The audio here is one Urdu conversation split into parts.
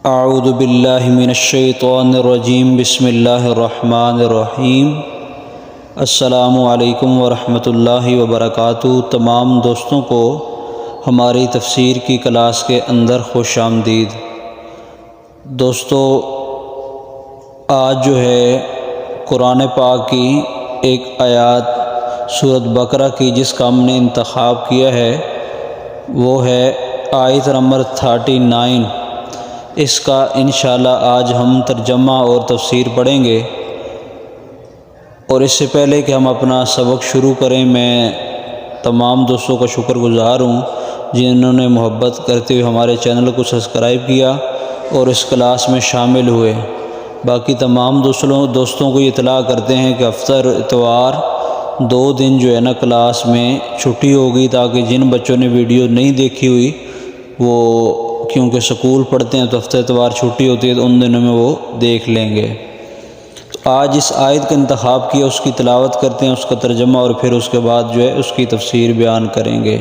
اعوذ باللہ من الشیطان الرجیم بسم اللہ الرحمن الرحیم۔ السلام علیکم ورحمۃ اللہ وبرکاتہ۔ تمام دوستوں کو ہماری تفسیر کی کلاس کے اندر خوش آمدید۔ دوستو، آج قرآن پاک کی ایک آیات سورۃ بقرہ کی جس کا ہم نے انتخاب کیا ہے وہ ہے آیت نمبر 39۔ اس کا انشاءاللہ آج ہم ترجمہ اور تفسیر پڑھیں گے، اور اس سے پہلے کہ ہم اپنا سبق شروع کریں میں تمام دوستوں کا شکر گزار ہوں جنہوں نے محبت کرتے ہوئے ہمارے چینل کو سبسکرائب کیا اور اس کلاس میں شامل ہوئے۔ باقی تمام دوستوں کو یہ اطلاع کرتے ہیں کہ ہفتہ اتوار 2 دن کلاس میں چھٹی ہوگی، تاکہ جن بچوں نے ویڈیو نہیں دیکھی ہوئی وہ کیونکہ سکول پڑھتے ہیں تو ہفتہ اتوار چھٹی ہوتی ہے، تو ان دنوں میں وہ دیکھ لیں گے۔ تو آج اس آیت کا انتخاب کیا، اس کی تلاوت کرتے ہیں، اس کا ترجمہ، اور پھر اس کے بعد اس کی تفسیر بیان کریں گے۔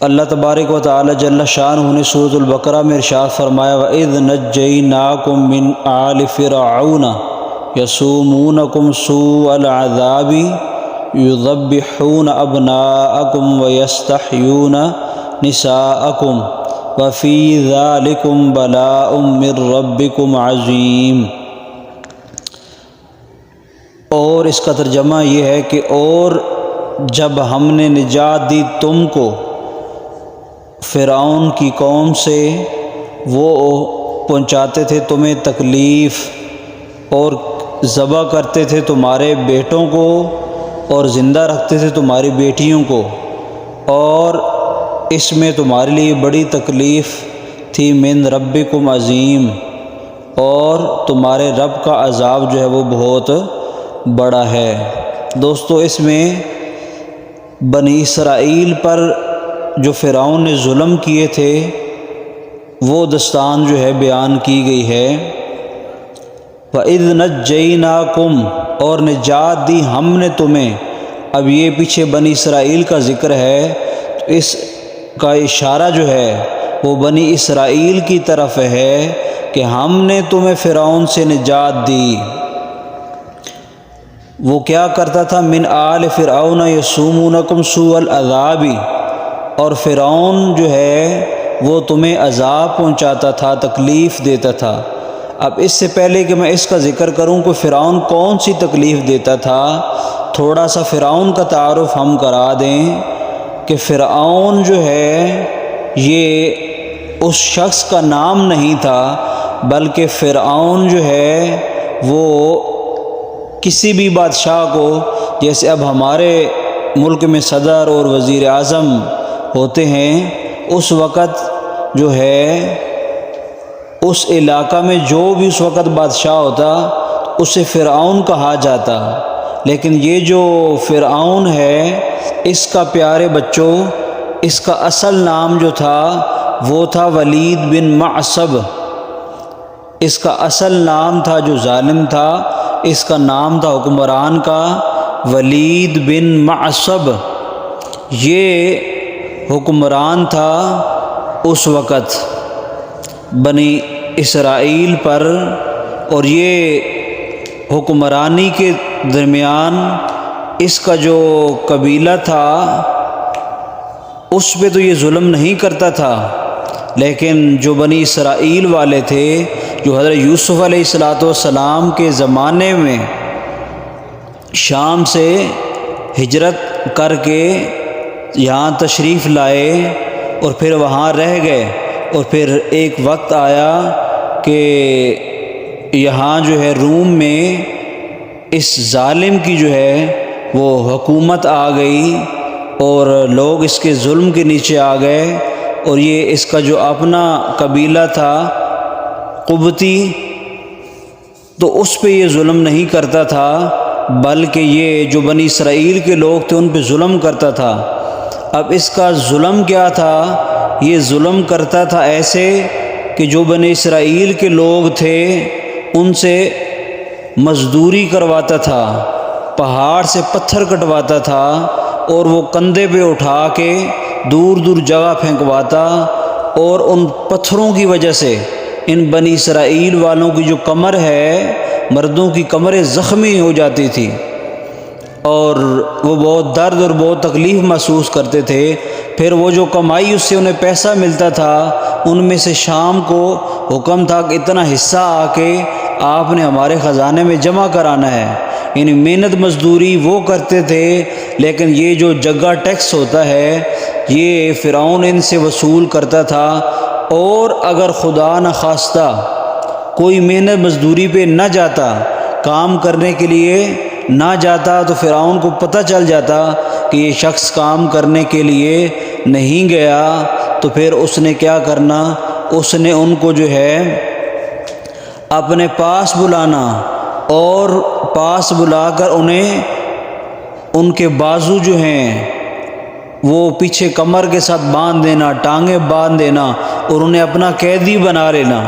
اللہ تبارک و تعالی جل شانہ نے سورۃ البقرہ میں ارشاد فرمایا، وَإِذْ نَجَّيْنَاكُم مِّنْ آلِ فِرْعَوْنَ يَسُومُونَكُمْ سُوءَ الْعَذَابِ يُذَبِّحُونَ أَبْنَاءَكُمْ وَيَسْتَحْيُونَ نِسَاءَكُمْ وَفِي ذَلِكُمْ بَلَاءٌ مِّن رَّبِّكُمْ عَظِيمٌ۔ اور اس کا ترجمہ یہ ہے کہ اور جب ہم نے نجات دی تم کو فرعون کی قوم سے، وہ پہنچاتے تھے تمہیں تکلیف اور ذبح کرتے تھے تمہارے بیٹوں کو اور زندہ رکھتے تھے تمہاری بیٹیوں کو، اور اس میں تمہارے لیے بڑی تکلیف تھی، من ربکم عظیم، اور تمہارے رب کا عذاب وہ بہت بڑا ہے۔ دوستو، اس میں بنی اسرائیل پر جو فرعون نے ظلم کیے تھے وہ داستان بیان کی گئی ہے۔ وَإِذْ نَجَّيْنَاكُمْ، اور نجات دی ہم نے تمہیں۔ اب یہ پیچھے بنی اسرائیل کا ذکر ہے، تو اس کا اشارہ وہ بنی اسرائیل کی طرف ہے کہ ہم نے تمہیں فرعون سے نجات دی۔ وہ کیا کرتا تھا؟ من آل فرعون یسومونکم سوء العذاب، اور فرعون وہ تمہیں عذاب پہنچاتا تھا، تکلیف دیتا تھا۔ اب اس سے پہلے کہ میں اس کا ذکر کروں کہ فرعون کون سی تکلیف دیتا تھا، تھوڑا سا فرعون کا تعارف ہم کرا دیں کہ فرعون یہ اس شخص کا نام نہیں تھا، بلکہ فرعون وہ کسی بھی بادشاہ کو، جیسے اب ہمارے ملک میں صدر اور وزیر اعظم ہوتے ہیں، اس وقت اس علاقہ میں جو بھی اس وقت بادشاہ ہوتا اسے فرعون کہا جاتا۔ لیکن یہ جو فرعون ہے، اس کا پیارے بچوں، اس کا اصل نام تھا وہ تھا ولید بن معصب۔ اس کا اصل نام تھا، جو ظالم تھا، اس کا نام تھا حکمران کا ولید بن معصب۔ یہ حکمران تھا اس وقت بنی اسرائیل پر، اور یہ حکمرانی کے درمیان اس کا جو قبیلہ تھا اس پہ تو یہ ظلم نہیں کرتا تھا، لیکن جو بنی اسرائیل والے تھے، جو حضرت یوسف علیہ السلام کے زمانے میں شام سے ہجرت کر کے یہاں تشریف لائے اور پھر وہاں رہ گئے، اور پھر ایک وقت آیا کہ یہاں روم میں اس ظالم کی وہ حکومت آ گئی، اور لوگ اس کے ظلم کے نیچے آ گئے، اور یہ اس کا جو اپنا قبیلہ تھا قبطی، تو اس پہ یہ ظلم نہیں کرتا تھا، بلکہ یہ جو بنی اسرائیل کے لوگ تھے ان پہ ظلم کرتا تھا۔ اب اس کا ظلم کیا تھا؟ یہ ظلم کرتا تھا ایسے کہ جو بنی اسرائیل کے لوگ تھے ان سے مزدوری کرواتا تھا، پہاڑ سے پتھر کٹواتا تھا، اور وہ کندھے پہ اٹھا کے دور دور جگہ پھینکواتا، اور ان پتھروں کی وجہ سے ان بنی اسرائیل والوں کی جو کمر ہے، مردوں کی کمریں زخمی ہو جاتی تھی اور وہ بہت درد اور بہت تکلیف محسوس کرتے تھے۔ پھر وہ جو کمائی اس سے انہیں پیسہ ملتا تھا، ان میں سے شام کو حکم تھا کہ اتنا حصہ آ کے آپ نے ہمارے خزانے میں جمع کرانا ہے۔ یعنی محنت مزدوری وہ کرتے تھے، لیکن یہ جو جگہ ٹیکس ہوتا ہے یہ فرعون ان سے وصول کرتا تھا، اور اگر خدا نخواستہ کوئی محنت مزدوری پہ نہ جاتا، کام کرنے کے لیے نہ جاتا، تو فرعون کو پتہ چل جاتا کہ یہ شخص کام کرنے کے لیے نہیں گیا، تو پھر اس نے کیا کرنا، اس نے ان کو جو ہے اپنے پاس بلانا، اور پاس بلا کر انہیں ان کے بازو جو ہیں وہ پیچھے کمر کے ساتھ باندھ دینا، ٹانگیں باندھ دینا، اور انہیں اپنا قیدی بنا لینا۔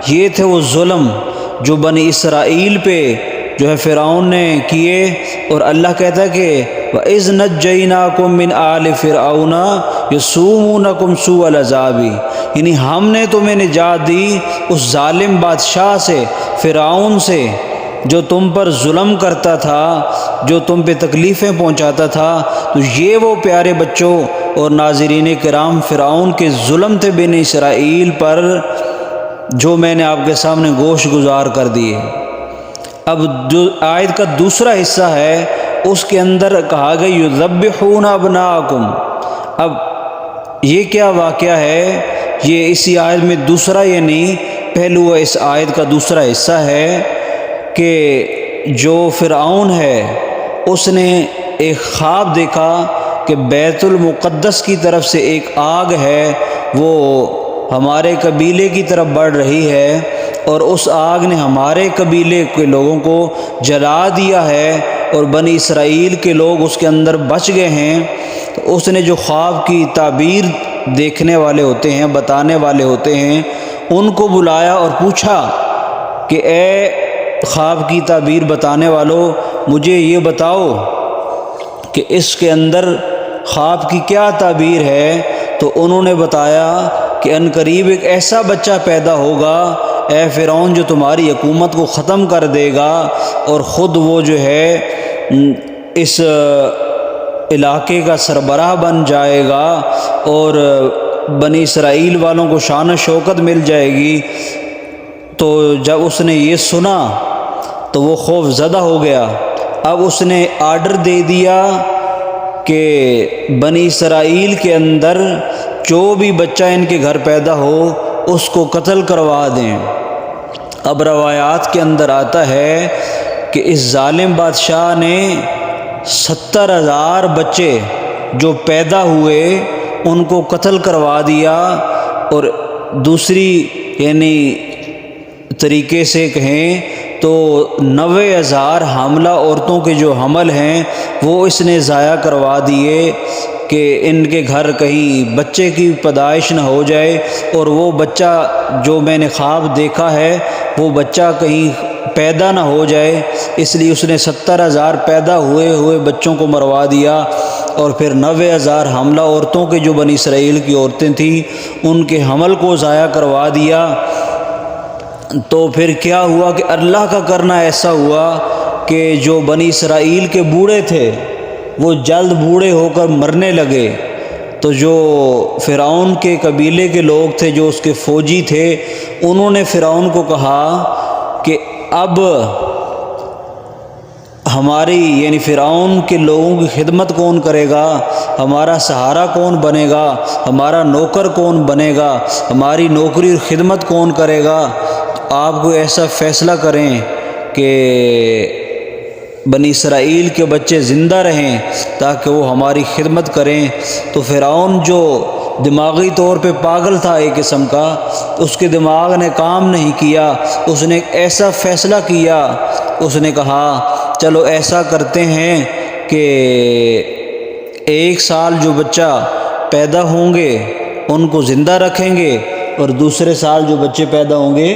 یہ تھے وہ ظلم جو بنی اسرائیل پہ جو ہے فرعون نے کیے، اور اللہ کہتا ہے کہ وَإِذْ نَجَّيْنَاكُمْ مِنْ آلِ فِرْعَوْنَ يَسُومُونَكُمْ سُوءَ الْعَذَابِ، یعنی ہم نے تمہیں نجات دی اس ظالم بادشاہ سے، فرعون سے، جو تم پر ظلم کرتا تھا، جو تم پہ تکلیفیں پہنچاتا تھا۔ تو یہ وہ پیارے بچوں اور ناظرین کرام فرعون کے ظلم تھے بنی اسرائیل پر، جو میں نے آپ کے سامنے گوش گزار کر دیے۔ اب جو آیت کا دوسرا حصہ ہے اس کے اندر کہا گیا یذبحون ابناءکم۔ اب یہ کیا واقعہ ہے؟ یہ اسی آیت میں دوسرا، یعنی پہلو اس آیت کا دوسرا حصہ ہے کہ جو فرعون ہے اس نے ایک خواب دیکھا کہ بیت المقدس کی طرف سے ایک آگ ہے، وہ ہمارے قبیلے کی طرف بڑھ رہی ہے، اور اس آگ نے ہمارے قبیلے کے لوگوں کو جلا دیا ہے، اور بنی اسرائیل کے لوگ اس کے اندر بچ گئے ہیں۔ تو اس نے جو خواب کی تعبیر دیکھنے والے ہوتے ہیں، بتانے والے ہوتے ہیں، ان کو بلایا اور پوچھا کہ اے خواب کی تعبیر بتانے والوں، مجھے یہ بتاؤ کہ اس کے اندر خواب کی کیا تعبیر ہے؟ تو انہوں نے بتایا کہ عنقریب ایک ایسا بچہ پیدا ہوگا اے فرعون جو تمہاری حکومت کو ختم کر دے گا، اور خود وہ جو ہے اس علاقے کا سربراہ بن جائے گا، اور بنی اسرائیل والوں کو شان و شوکت مل جائے گی۔ تو جب اس نے یہ سنا تو وہ خوف زدہ ہو گیا۔ اب اس نے آرڈر دے دیا کہ بنی اسرائیل کے اندر جو بھی بچہ ان کے گھر پیدا ہو اس کو قتل کروا دیں۔ اب روایات کے اندر آتا ہے کہ اس ظالم بادشاہ نے 70,000 بچے جو پیدا ہوئے ان کو قتل کروا دیا، اور دوسری یعنی طریقے سے کہیں تو 90,000 حاملہ عورتوں کے جو حمل ہیں وہ اس نے ضائع کروا دیے کہ ان کے گھر کہیں بچے کی پیدائش نہ ہو جائے، اور وہ بچہ جو میں نے خواب دیکھا ہے وہ بچہ کہیں پیدا نہ ہو جائے، اس لیے اس نے 70,000 پیدا ہوئے بچوں کو مروا دیا، اور پھر 90,000 حاملہ عورتوں کے جو بنی اسرائیل کی عورتیں تھیں ان کے حمل کو ضائع کروا دیا۔ تو پھر کیا ہوا کہ اللہ کا کرنا ایسا ہوا کہ جو بنی اسرائیل کے بوڑھے تھے وہ جلد بوڑھے ہو کر مرنے لگے۔ تو جو فرعون کے قبیلے کے لوگ تھے، جو اس کے فوجی تھے، انہوں نے فرعون کو کہا کہ اب ہماری یعنی فرعون کے لوگوں کی خدمت کون کرے گا، ہمارا سہارا کون بنے گا، ہمارا نوکر کون بنے گا، ہماری نوکری اور خدمت کون کرے گا؟ آپ کو ایسا فیصلہ کریں کہ بنی اسرائیل کے بچے زندہ رہیں تاکہ وہ ہماری خدمت کریں۔ تو فرعون جو دماغی طور پہ پاگل تھا ایک قسم کا، اس کے دماغ نے کام نہیں کیا، اس نے ایک ایسا فیصلہ کیا، اس نے کہا چلو ایسا کرتے ہیں کہ 1 سال جو بچہ پیدا ہوں گے ان کو زندہ رکھیں گے، اور دوسرے سال جو بچے پیدا ہوں گے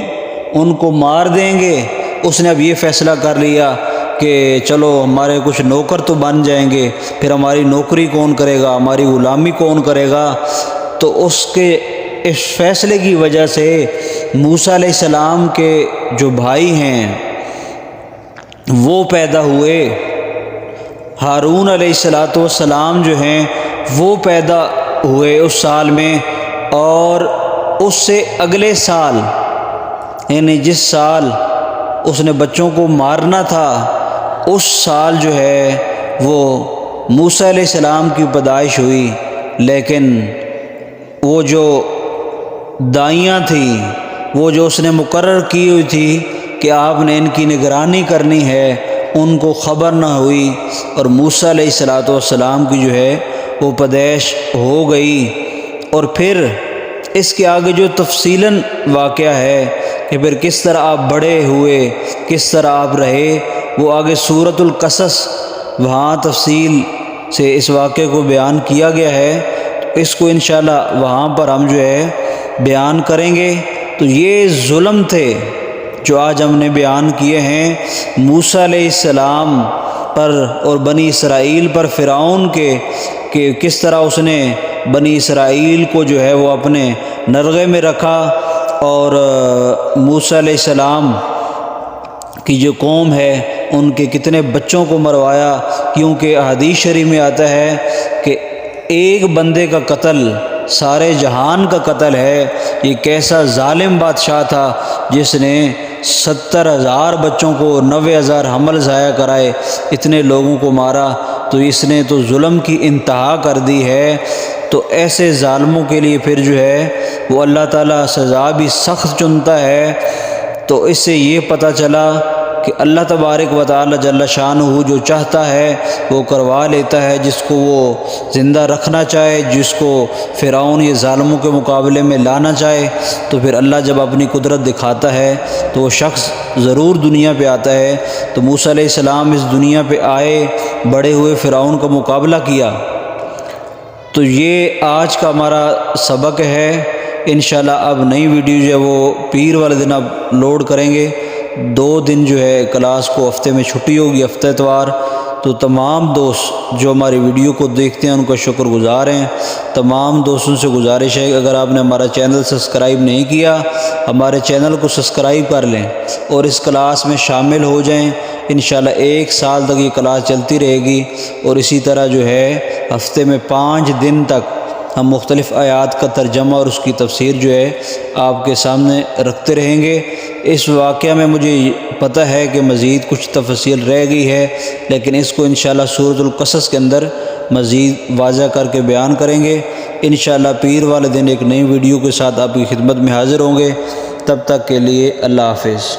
ان کو مار دیں گے۔ اس نے اب یہ فیصلہ کر لیا کہ چلو ہمارے کچھ نوکر تو بن جائیں گے، پھر ہماری نوکری کون کرے گا، ہماری غلامی کون کرے گا؟ تو اس کے اس فیصلے کی وجہ سے موسیٰ علیہ السلام کے جو بھائی ہیں وہ پیدا ہوئے، ہارون علیہ السلام جو ہیں وہ پیدا ہوئے اس سال میں، اور اس سے اگلے سال یعنی جس سال اس نے بچوں کو مارنا تھا اس سال جو ہے وہ موسیٰ علیہ السلام کی پیدائش ہوئی، لیکن وہ جو دائیاں تھیں، وہ جو اس نے مقرر کی ہوئی تھی کہ آپ نے ان کی نگرانی کرنی ہے، ان کو خبر نہ ہوئی، اور موسیٰ علیہ السلام کی جو ہے وہ پیدائش ہو گئی۔ اور پھر اس کے آگے جو تفصیلاً واقعہ ہے کہ پھر کس طرح آپ بڑے ہوئے، کس طرح آپ رہے، وہ آگے سورۃ القصص وہاں تفصیل سے اس واقعے کو بیان کیا گیا ہے، اس کو انشاءاللہ وہاں پر ہم جو ہے بیان کریں گے۔ تو یہ ظلم تھے جو آج ہم نے بیان کیے ہیں موسیٰ علیہ السلام پر اور بنی اسرائیل پر، فرعون کے کہ کس طرح اس نے بنی اسرائیل کو جو ہے وہ اپنے نرغے میں رکھا، اور موسیٰ علیہ السلام کی جو قوم ہے ان کے کتنے بچوں کو مروایا، کیونکہ حدیث شریف میں آتا ہے کہ ایک بندے کا قتل سارے جہان کا قتل ہے۔ یہ کیسا ظالم بادشاہ تھا جس نے 70,000 بچوں کو، 90,000 حمل ضائع کرائے، اتنے لوگوں کو مارا، تو اس نے تو ظلم کی انتہا کر دی ہے۔ تو ایسے ظالموں کے لیے پھر جو ہے وہ اللہ تعالیٰ سزا بھی سخت چنتا ہے۔ تو اس سے یہ پتہ چلا کہ اللہ تبارک و تعالیٰ جل شانہ جو چاہتا ہے وہ کروا لیتا ہے، جس کو وہ زندہ رکھنا چاہے، جس کو فرعون یہ ظالموں کے مقابلے میں لانا چاہے، تو پھر اللہ جب اپنی قدرت دکھاتا ہے تو وہ شخص ضرور دنیا پہ آتا ہے۔ تو موسیٰ علیہ السلام اس دنیا پہ آئے، بڑے ہوئے، فرعون کا مقابلہ کیا۔ تو یہ آج کا ہمارا سبق ہے۔ انشاءاللہ اب نئی ویڈیو جو ہے وہ پیر والے دن اب لوڈ کریں گے۔ 2 دن جو ہے کلاس کو ہفتے میں چھٹی ہوگی، ہفتہ اتوار۔ تو تمام دوست جو ہماری ویڈیو کو دیکھتے ہیں ان کا شکر گزار ہیں۔ تمام دوستوں سے گزارش ہے کہ اگر آپ نے ہمارا چینل سبسکرائب نہیں کیا، ہمارے چینل کو سبسکرائب کر لیں اور اس کلاس میں شامل ہو جائیں۔ انشاءاللہ 1 سال تک یہ کلاس چلتی رہے گی، اور اسی طرح جو ہے ہفتے میں 5 دن تک ہم مختلف آیات کا ترجمہ اور اس کی تفسیر جو ہے آپ کے سامنے رکھتے رہیں گے۔ اس واقعہ میں مجھے پتہ ہے کہ مزید کچھ تفصیل رہ گئی ہے، لیکن اس کو انشاءاللہ سورۃ القصص کے اندر مزید واضح کر کے بیان کریں گے۔ انشاءاللہ پیر والے دن ایک نئی ویڈیو کے ساتھ آپ کی خدمت میں حاضر ہوں گے۔ تب تک کے لیے اللہ حافظ۔